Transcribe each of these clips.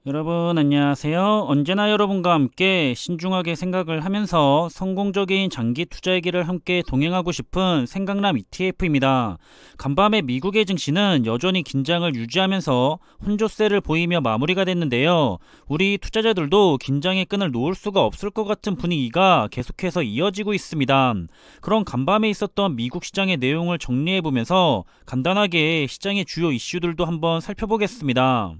여러분 안녕하세요. 언제나 여러분과 함께 신중하게 생각을 하면서 성공적인 장기 투자의 길을 함께 동행하고 싶은 생강남 ETF입니다. 간밤에 미국의 증시는 여전히 긴장을 유지하면서 혼조세를 보이며 마무리가 됐는데요. 우리 투자자들도 긴장의 끈을 놓을 수가 없을 것 같은 분위기가 계속해서 이어지고 있습니다. 그런 간밤에 있었던 미국 시장의 내용을 정리해보면서 간단하게 시장의 주요 이슈들도 한번 살펴보겠습니다.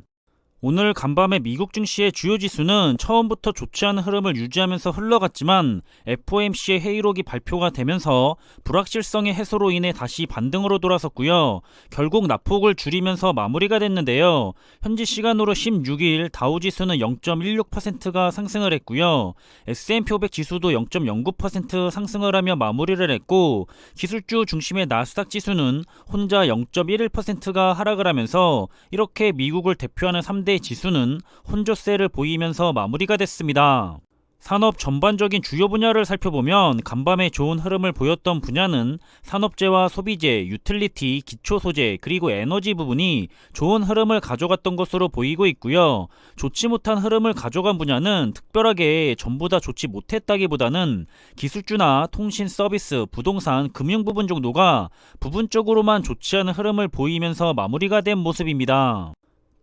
오늘 간밤에 미국 증시의 주요 지수는 처음부터 좋지 않은 흐름을 유지하면서 흘러갔지만 FOMC의 회의록이 발표가 되면서 불확실성의 해소로 인해 다시 반등으로 돌아섰고요. 결국 낙폭을 줄이면서 마무리가 됐는데요. 현지 시간으로 16일 다우지수는 0.16%가 상승을 했고요. S&P 500 지수도 0.09% 상승을 하며 마무리를 했고, 기술주 중심의 나스닥 지수는 혼자 0.11%가 하락을 하면서 이렇게 미국을 대표하는 3대 지수는 혼조세를 보이면서 마무리가 됐습니다. 산업 전반적인 주요 분야를 살펴보면 간밤에 좋은 흐름을 보였던 분야는 산업재와 소비재, 유틸리티, 기초소재, 그리고 에너지 부분이 좋은 흐름을 가져갔던 것으로 보이고 있고요. 좋지 못한 흐름을 가져간 분야는 특별하게 전부 다 좋지 못했다기보다는 기술주나 통신 서비스, 부동산, 금융 부분 정도가 부분적으로만 좋지 않은 흐름을 보이면서 마무리가 된 모습입니다.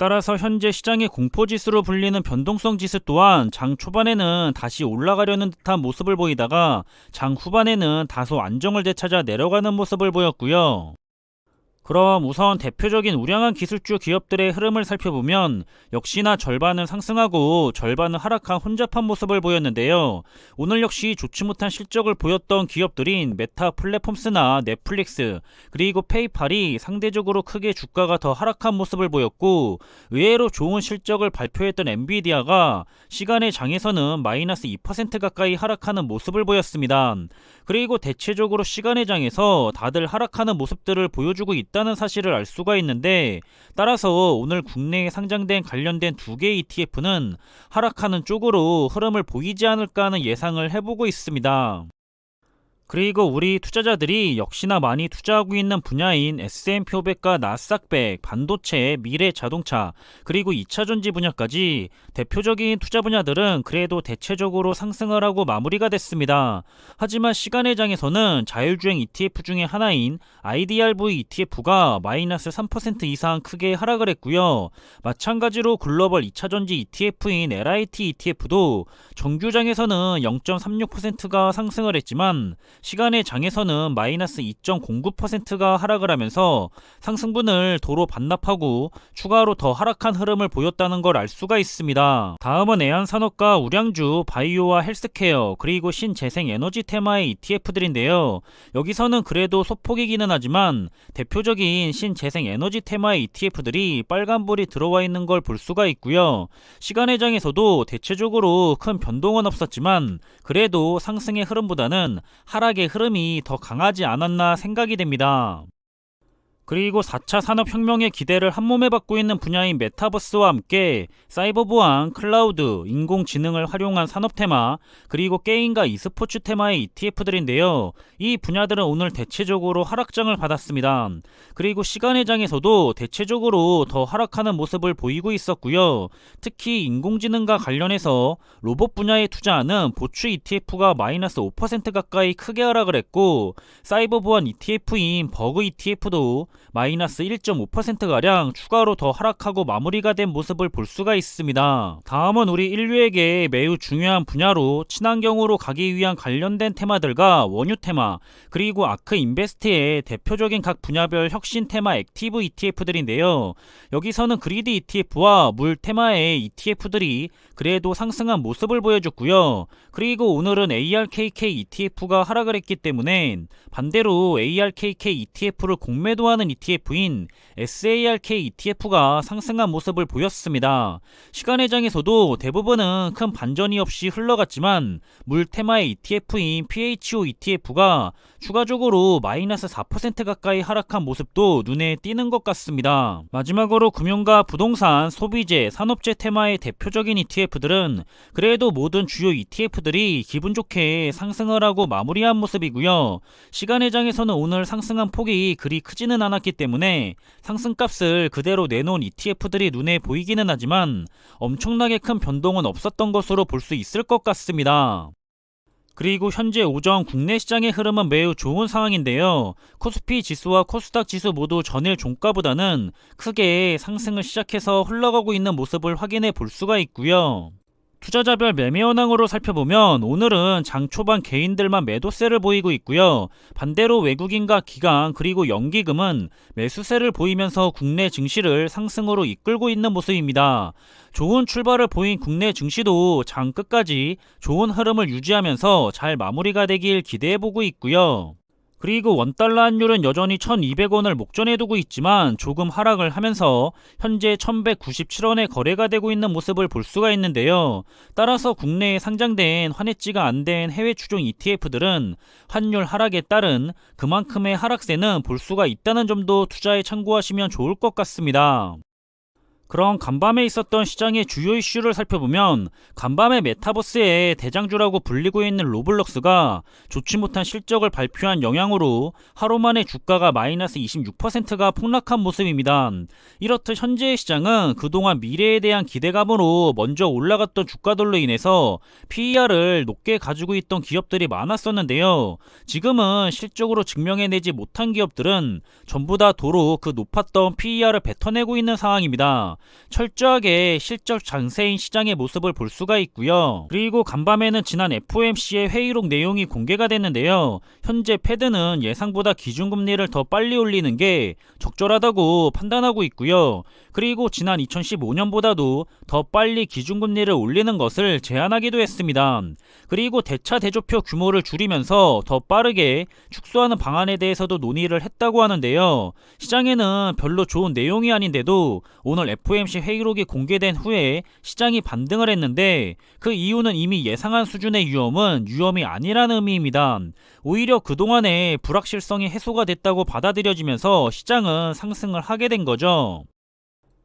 따라서 현재 시장의 공포지수로 불리는 변동성 지수 또한 장 초반에는 다시 올라가려는 듯한 모습을 보이다가 장 후반에는 다소 안정을 되찾아 내려가는 모습을 보였고요. 그럼 우선 대표적인 우량한 기술주 기업들의 흐름을 살펴보면 역시나 절반은 상승하고 절반은 하락한 혼잡한 모습을 보였는데요. 오늘 역시 좋지 못한 실적을 보였던 기업들인 메타 플랫폼스나 넷플릭스, 그리고 페이팔이 상대적으로 크게 주가가 더 하락한 모습을 보였고, 의외로 좋은 실적을 발표했던 엔비디아가 시간의 장에서는 마이너스 2% 가까이 하락하는 모습을 보였습니다. 그리고 대체적으로 시간의 장에서 다들 하락하는 모습들을 보여주고 있다는 사실을 알 수가 있는데, 따라서 오늘 국내에 상장된 관련된 두 개의 ETF는 하락하는 쪽으로 흐름을 보이지 않을까 하는 예상을 해보고 있습니다. 그리고 우리 투자자들이 역시나 많이 투자하고 있는 분야인 S&P 500과 나스닥 100, 반도체, 미래 자동차, 그리고 2차전지 분야까지 대표적인 투자 분야들은 그래도 대체적으로 상승을 하고 마무리가 됐습니다. 하지만 시간의 장에서는 자율주행 ETF 중에 하나인 IDRV ETF가 마이너스 3% 이상 크게 하락을 했고요. 마찬가지로 글로벌 2차전지 ETF인 LIT ETF도 정규장에서는 0.36%가 상승을 했지만 시간의 장에서는 마이너스 2.09%가 하락을 하면서 상승분을 도로 반납하고 추가로 더 하락한 흐름을 보였다는 걸 알 수가 있습니다. 다음은 애완산업과 우량주, 바이오와 헬스케어, 그리고 신재생 에너지 테마의 ETF들인데요. 여기서는 그래도 소폭이기는 하지만 대표적인 신재생 에너지 테마의 ETF들이 빨간불이 들어와 있는 걸 볼 수가 있고요. 시간의 장에서도 대체적으로 큰 변동은 없었지만 그래도 상승의 흐름보다는 하락의 흐름이 더 강하지 않았나 생각이 됩니다. 그리고 4차 산업혁명의 기대를 한몸에 받고 있는 분야인 메타버스와 함께 사이버 보안, 클라우드, 인공지능을 활용한 산업 테마, 그리고 게임과 e스포츠 테마의 ETF들인데요. 이 분야들은 오늘 대체적으로 하락장을 받았습니다. 그리고 시간의 장에서도 대체적으로 더 하락하는 모습을 보이고 있었고요. 특히 인공지능과 관련해서 로봇 분야에 투자하는 보추 ETF가 마이너스 5% 가까이 크게 하락을 했고, 사이버 보안 ETF인 버그 ETF도 마이너스 1.5%가량 추가로 더 하락하고 마무리가 된 모습을 볼 수가 있습니다. 다음은 우리 인류에게 매우 중요한 분야로 친환경으로 가기 위한 관련된 테마들과 원유 테마, 그리고 아크 인베스트의 대표적인 각 분야별 혁신 테마 액티브 ETF들인데요. 여기서는 그리드 ETF와 물 테마의 ETF들이 그래도 상승한 모습을 보여줬고요. 그리고 오늘은 ARKK ETF가 하락을 했기 때문에 반대로 ARKK ETF를 공매도하는 ETF인 SARK ETF가 상승한 모습을 보였습니다. 시간의 장에서도 대부분은 큰 반전이 없이 흘러갔지만 물 테마의 ETF인 PHO ETF가 추가적으로 마이너스 4% 가까이 하락한 모습도 눈에 띄는 것 같습니다. 마지막으로 금융과 부동산, 소비재, 산업재 테마의 대표적인 ETF들은 그래도 모든 주요 ETF들이 기분 좋게 상승을 하고 마무리한 모습이고요. 시간의 장에서는 오늘 상승한 폭이 그리 크지는 않았 않았기 때문에 상승값을 그대로 내놓은 ETF들이 눈에 보이기는 하지만 엄청나게 큰 변동은 없었던 것으로 볼 수 있을 것 같습니다. 그리고 현재 오전 국내 시장의 흐름은 매우 좋은 상황인데요. 코스피 지수와 코스닥 지수 모두 전일 종가보다는 크게 상승을 시작해서 흘러가고 있는 모습을 확인해 볼 수가 있고요. 투자자별 매매 현황으로 살펴보면 오늘은 장 초반 개인들만 매도세를 보이고 있고요. 반대로 외국인과 기관 그리고 연기금은 매수세를 보이면서 국내 증시를 상승으로 이끌고 있는 모습입니다. 좋은 출발을 보인 국내 증시도 장 끝까지 좋은 흐름을 유지하면서 잘 마무리가 되길 기대해보고 있고요. 그리고 원달러 환율은 여전히 1200원을 목전에 두고 있지만 조금 하락을 하면서 현재 1197원에 거래가 되고 있는 모습을 볼 수가 있는데요. 따라서 국내에 상장된 환해지가 안 된 해외 추종 ETF들은 환율 하락에 따른 그만큼의 하락세는 볼 수가 있다는 점도 투자에 참고하시면 좋을 것 같습니다. 그럼 간밤에 있었던 시장의 주요 이슈를 살펴보면 간밤에 메타버스의 대장주라고 불리고 있는 로블록스가 좋지 못한 실적을 발표한 영향으로 하루 만에 주가가 마이너스 26%가 폭락한 모습입니다. 이렇듯 현재의 시장은 그동안 미래에 대한 기대감으로 먼저 올라갔던 주가들로 인해서 PER을 높게 가지고 있던 기업들이 많았었는데요. 지금은 실적으로 증명해내지 못한 기업들은 전부 다 도로 그 높았던 PER을 뱉어내고 있는 상황입니다. 철저하게 실적 장세인 시장의 모습을 볼 수가 있고요. 그리고 간밤에는 지난 FOMC의 회의록 내용이 공개가 됐는데요. 현재 패드는 예상보다 기준금리를 더 빨리 올리는 게 적절하다고 판단하고 있고요. 그리고 지난 2015년보다도 더 빨리 기준금리를 올리는 것을 제안하기도 했습니다. 그리고 대차 대조표 규모를 줄이면서 더 빠르게 축소하는 방안에 대해서도 논의를 했다고 하는데요. 시장에는 별로 좋은 내용이 아닌데도 오늘 FOMC 회의록이 공개된 후에 시장이 반등을 했는데 그 이유는 이미 예상한 수준의 위험이 아니라는 의미입니다. 오히려 그동안의 불확실성이 해소가 됐다고 받아들여지면서 시장은 상승을 하게 된 거죠.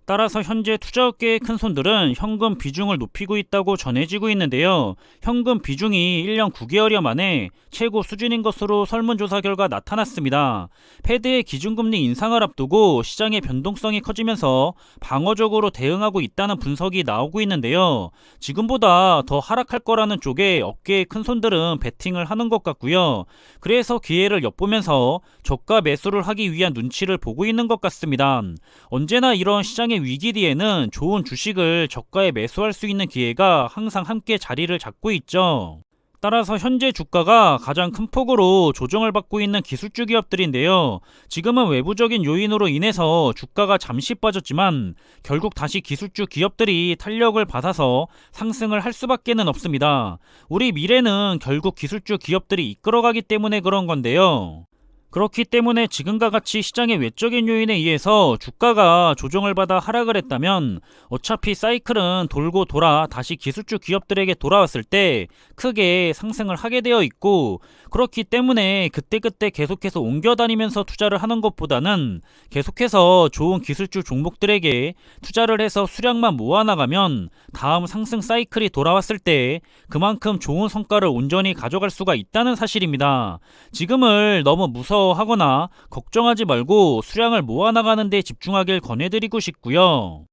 따라서 현재 투자업계의 큰손들은 현금 비중을 높이고 있다고 전해지고 있는데요. 현금 비중이 1년 9개월여 만에 최고 수준인 것으로 설문조사 결과 나타났습니다. 패드의 기준금리 인상을 앞두고 시장의 변동성이 커지면서 방어적으로 대응하고 있다는 분석이 나오고 있는데요. 지금보다 더 하락할 거라는 쪽에 업계의 큰손들은 베팅을 하는 것 같고요. 그래서 기회를 엿보면서 저가 매수를 하기 위한 눈치를 보고 있는 것 같습니다. 언제나 이런 시장의 위기 뒤에는 좋은 주식을 저가에 매수할 수 있는 기회가 항상 함께 자리를 잡고 있죠. 따라서 현재 주가가 가장 큰 폭으로 조정을 받고 있는 기술주 기업들인데요. 지금은 외부적인 요인으로 인해서 주가가 잠시 빠졌지만 결국 다시 기술주 기업들이 탄력을 받아서 상승을 할 수밖에는 없습니다. 우리 미래는 결국 기술주 기업들이 이끌어가기 때문에 그런 건데요. 그렇기 때문에 지금과 같이 시장의 외적인 요인에 의해서 주가가 조정을 받아 하락을 했다면 어차피 사이클은 돌고 돌아 다시 기술주 기업들에게 돌아왔을 때 크게 상승을 하게 되어 있고, 그렇기 때문에 그때그때 계속해서 옮겨다니면서 투자를 하는 것보다는 계속해서 좋은 기술주 종목들에게 투자를 해서 수량만 모아나가면 다음 상승 사이클이 돌아왔을 때 그만큼 좋은 성과를 온전히 가져갈 수가 있다는 사실입니다. 지금을 너무 무서워하거나 걱정하지 말고 수량을 모아나가는 데 집중하길 권해드리고 싶고요.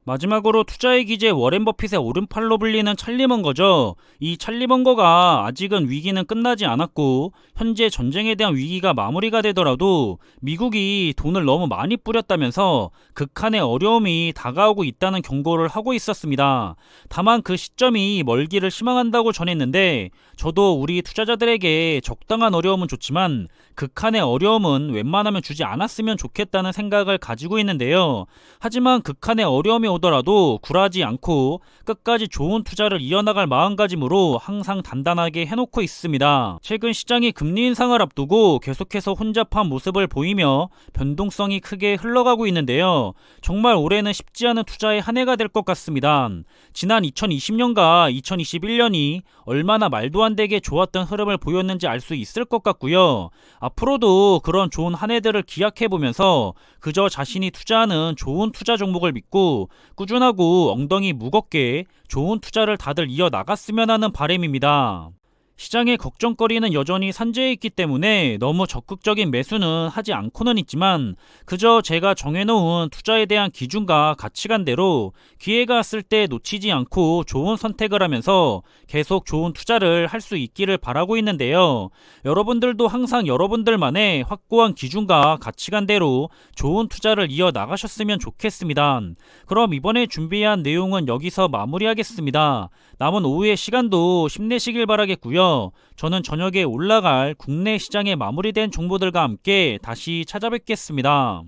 마지막으로 투자의 기재 워렌 버핏의 오른팔로 불리는 찰리 먼거죠. 이 찰리 먼거가 아직은 위기는 끝나지 않았고 현재 전쟁에 대한 위기가 마무리가 되더라도 미국이 돈을 너무 많이 뿌렸다면서 극한의 어려움이 다가오고 있다는 경고를 하고 있었습니다. 다만 그 시점이 멀기를 희망한다고 전했는데 저도 우리 투자자들에게 적당한 어려움은 좋지만 극한의 어려움은 웬만하면 주지 않았으면 좋겠다는 생각을 가지고 있는데요. 하지만 극한의 어려움이 오더라도 굴하지 않고 끝까지 좋은 투자를 이어나갈 마음가짐으로 항상 단단하게 해놓고 있습니다. 최근 시장이 금리 인상을 앞두고 계속해서 혼잡한 모습을 보이며 변동성이 크게 흘러가고 있는데요. 정말 올해는 쉽지 않은 투자의 한 해가 될 것 같습니다. 지난 2020년과 2021년이 얼마나 말도 안 되게 좋았던 흐름을 보였는지 알 수 있을 것 같고요. 앞으로도 그런 좋은 한 해들을 기약해보면서 그저 자신이 투자하는 좋은 투자 종목을 믿고 꾸준하고 엉덩이 무겁게 좋은 투자를 다들 이어나갔으면 하는 바람입니다. 시장의 걱정거리는 여전히 산재해 있기 때문에 너무 적극적인 매수는 하지 않고는 있지만 그저 제가 정해놓은 투자에 대한 기준과 가치관대로 기회가 왔을 때 놓치지 않고 좋은 선택을 하면서 계속 좋은 투자를 할 수 있기를 바라고 있는데요. 여러분들도 항상 여러분들만의 확고한 기준과 가치관대로 좋은 투자를 이어 나가셨으면 좋겠습니다. 그럼 이번에 준비한 내용은 여기서 마무리하겠습니다. 남은 오후의 시간도 힘내시길 바라겠고요. 저는 저녁에 올라갈 국내 시장에 마무리된 정보들과 함께 다시 찾아뵙겠습니다.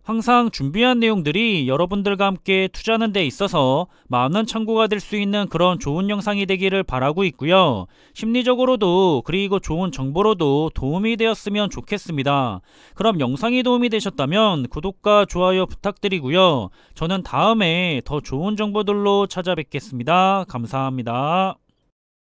항상 준비한 내용들이 여러분들과 함께 투자하는 데 있어서 많은 참고가 될 수 있는 그런 좋은 영상이 되기를 바라고 있고요. 심리적으로도 그리고 좋은 정보로도 도움이 되었으면 좋겠습니다. 그럼 영상이 도움이 되셨다면 구독과 좋아요 부탁드리고요. 저는 다음에 더 좋은 정보들로 찾아뵙겠습니다. 감사합니다.